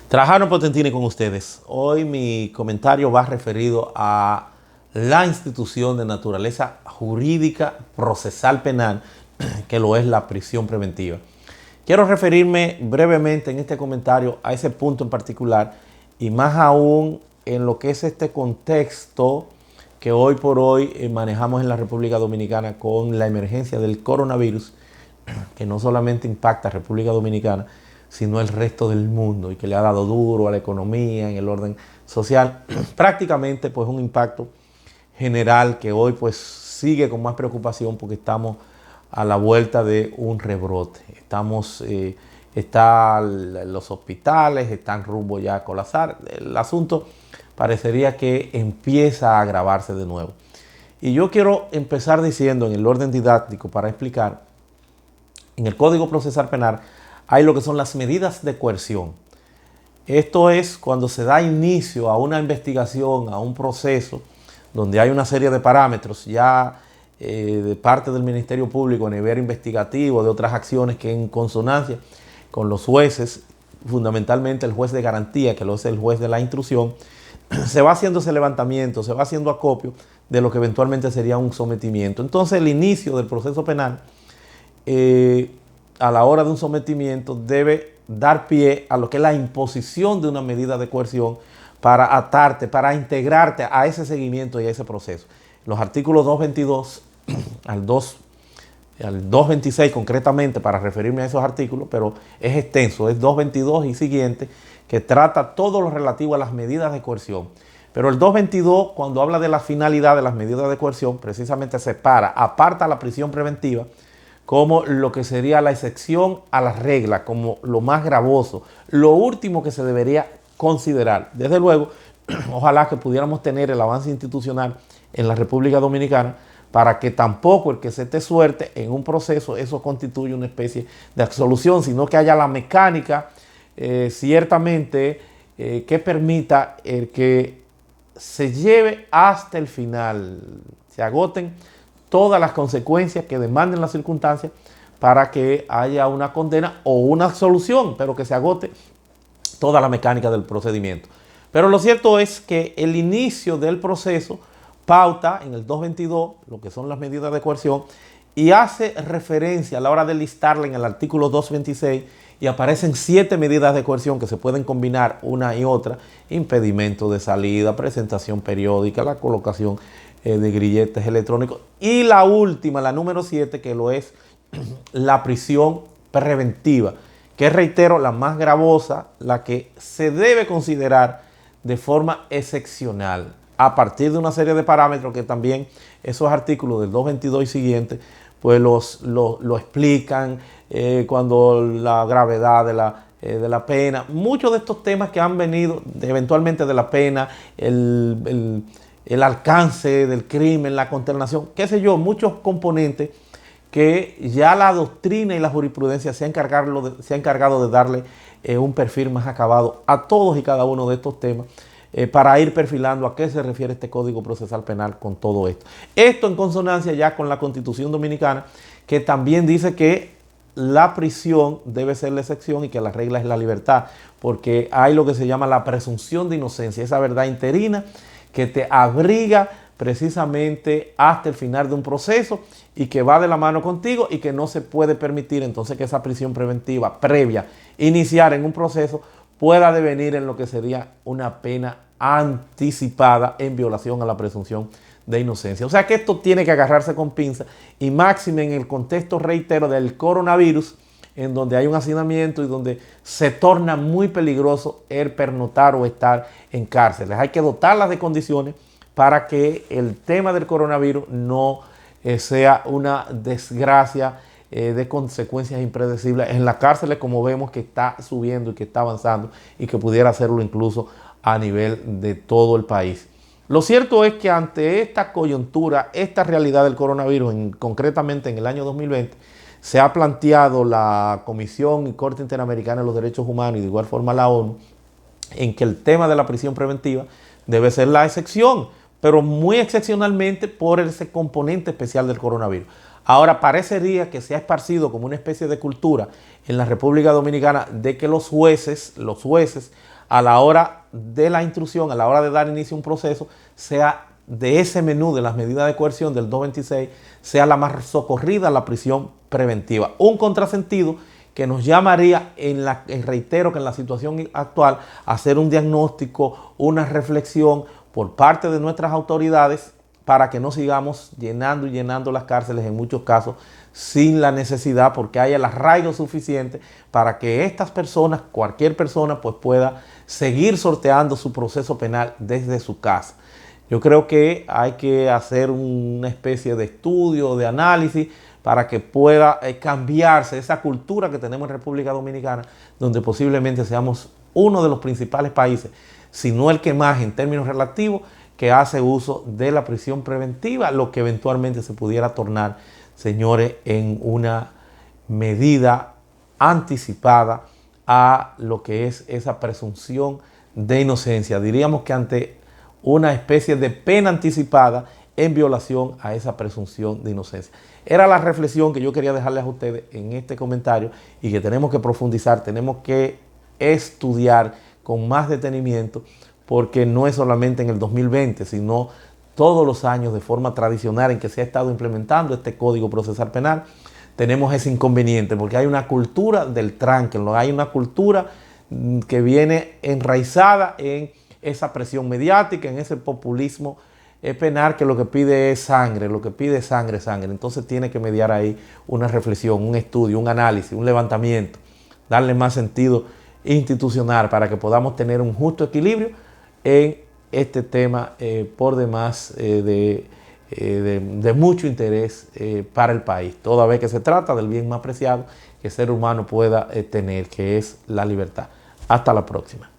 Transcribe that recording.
Trabajando Potentini con ustedes. Hoy mi comentario va referido a la institución de naturaleza jurídica procesal penal, que lo es la prisión preventiva. Quiero referirme brevemente en este comentario a ese punto en particular y más aún en lo que es este contexto que hoy por hoy manejamos en la República Dominicana con la emergencia del coronavirus, que no solamente impacta a República Dominicana, sino el resto del mundo y que le ha dado duro a la economía, en el orden social, prácticamente pues un impacto general que hoy pues sigue con más preocupación porque estamos a la vuelta de un rebrote. Los hospitales están rumbo ya a colapsar. El asunto parecería que empieza a agravarse de nuevo. Y yo quiero empezar diciendo en el orden didáctico para explicar, en el Código Procesal Penal hay lo que son las medidas de coerción. Esto es cuando se da inicio a una investigación, a un proceso, donde hay una serie de parámetros ya de parte del Ministerio Público a nivel investigativo, de otras acciones que en consonancia con los jueces, fundamentalmente el juez de garantía, que lo es el juez de la instrucción, se va haciendo ese levantamiento, se va haciendo acopio de lo que eventualmente sería un sometimiento. Entonces el inicio del proceso penal a la hora de un sometimiento debe dar pie a lo que es la imposición de una medida de coerción para atarte, para integrarte a ese seguimiento y a ese proceso. Los artículos 222 al 226 concretamente, para referirme a esos artículos, pero es extenso, es 222 y siguiente, que trata todo lo relativo a las medidas de coerción. Pero el 222, cuando habla de la finalidad de las medidas de coerción, precisamente separa, aparta la prisión preventiva como lo que sería la excepción a la regla, como lo más gravoso, lo último que se debería considerar. Desde luego, ojalá que pudiéramos tener el avance institucional en la República Dominicana para que tampoco el que se te suerte en un proceso, eso constituye una especie de absolución, sino que haya la mecánica ciertamente que permita el que se lleve hasta el final, se agoten todas las consecuencias que demanden las circunstancias para que haya una condena o una absolución, pero que se agote toda la mecánica del procedimiento. Pero lo cierto es que el inicio del proceso pauta en el 222 lo que son las medidas de coerción y hace referencia a la hora de listarla en el artículo 226 y aparecen 7 medidas de coerción que se pueden combinar una y otra: impedimento de salida, presentación periódica, la colocación de grilletes electrónicos y la última, la número 7, que lo es la prisión preventiva, que reitero, la más gravosa, la que se debe considerar de forma excepcional a partir de una serie de parámetros que también esos artículos del 222 y siguientes pues lo explican, cuando la gravedad de la pena, muchos de estos temas que han venido eventualmente de la pena, el alcance del crimen, la consternación, qué sé yo, muchos componentes que ya la doctrina y la jurisprudencia se ha encargado de darle un perfil más acabado a todos y cada uno de estos temas, para ir perfilando a qué se refiere este Código Procesal Penal con todo esto. Esto en consonancia ya con la Constitución Dominicana, que también dice que la prisión debe ser la excepción y que la regla es la libertad, porque hay lo que se llama la presunción de inocencia, esa verdad interina que te abriga precisamente hasta el final de un proceso y que va de la mano contigo y que no se puede permitir entonces que esa prisión preventiva previa, iniciar en un proceso, pueda devenir en lo que sería una pena anticipada en violación a la presunción de inocencia. O sea que esto tiene que agarrarse con pinza y máxime en el contexto, reitero, del coronavirus, en donde hay un hacinamiento y donde se torna muy peligroso el pernoctar o estar en cárceles. Hay que dotarlas de condiciones para que el tema del coronavirus no sea una desgracia de consecuencias impredecibles en las cárceles, como vemos que está subiendo y que está avanzando y que pudiera hacerlo incluso a nivel de todo el país. Lo cierto es que ante esta coyuntura, esta realidad del coronavirus, concretamente en el año 2020, se ha planteado la Comisión y Corte Interamericana de los Derechos Humanos y de igual forma la ONU en que el tema de la prisión preventiva debe ser la excepción, pero muy excepcionalmente por ese componente especial del coronavirus. Ahora, parecería que se ha esparcido como una especie de cultura en la República Dominicana de que los jueces, a la hora de la instrucción, a la hora de dar inicio a un proceso, sea de ese menú de las medidas de coerción del 226, sea la más socorrida la prisión preventiva. Un contrasentido que nos llamaría, reitero que en la situación actual, a hacer un diagnóstico, una reflexión por parte de nuestras autoridades para que no sigamos llenando y llenando las cárceles en muchos casos sin la necesidad, porque haya el arraigo suficiente para que estas personas, cualquier persona, pues pueda seguir sorteando su proceso penal desde su casa. Yo creo que hay que hacer una especie de estudio, de análisis, para que pueda cambiarse esa cultura que tenemos en República Dominicana, donde posiblemente seamos uno de los principales países, si no el que más en términos relativos, que hace uso de la prisión preventiva, lo que eventualmente se pudiera tornar, señores, en una medida anticipada a lo que es esa presunción de inocencia. Diríamos que ante una especie de pena anticipada en violación a esa presunción de inocencia. Era la reflexión que yo quería dejarles a ustedes en este comentario y que tenemos que profundizar, tenemos que estudiar con más detenimiento, porque no es solamente en el 2020, sino todos los años de forma tradicional en que se ha estado implementando este Código Procesal Penal, tenemos ese inconveniente, porque hay una cultura del tranque, hay una cultura que viene enraizada en esa presión mediática, en ese populismo penal que lo que pide es sangre, sangre. Entonces tiene que mediar ahí una reflexión, un estudio, un análisis, un levantamiento, darle más sentido institucional para que podamos tener un justo equilibrio en este tema por demás de mucho interés para el país, toda vez que se trata del bien más preciado que el ser humano pueda tener, que es la libertad. Hasta la próxima.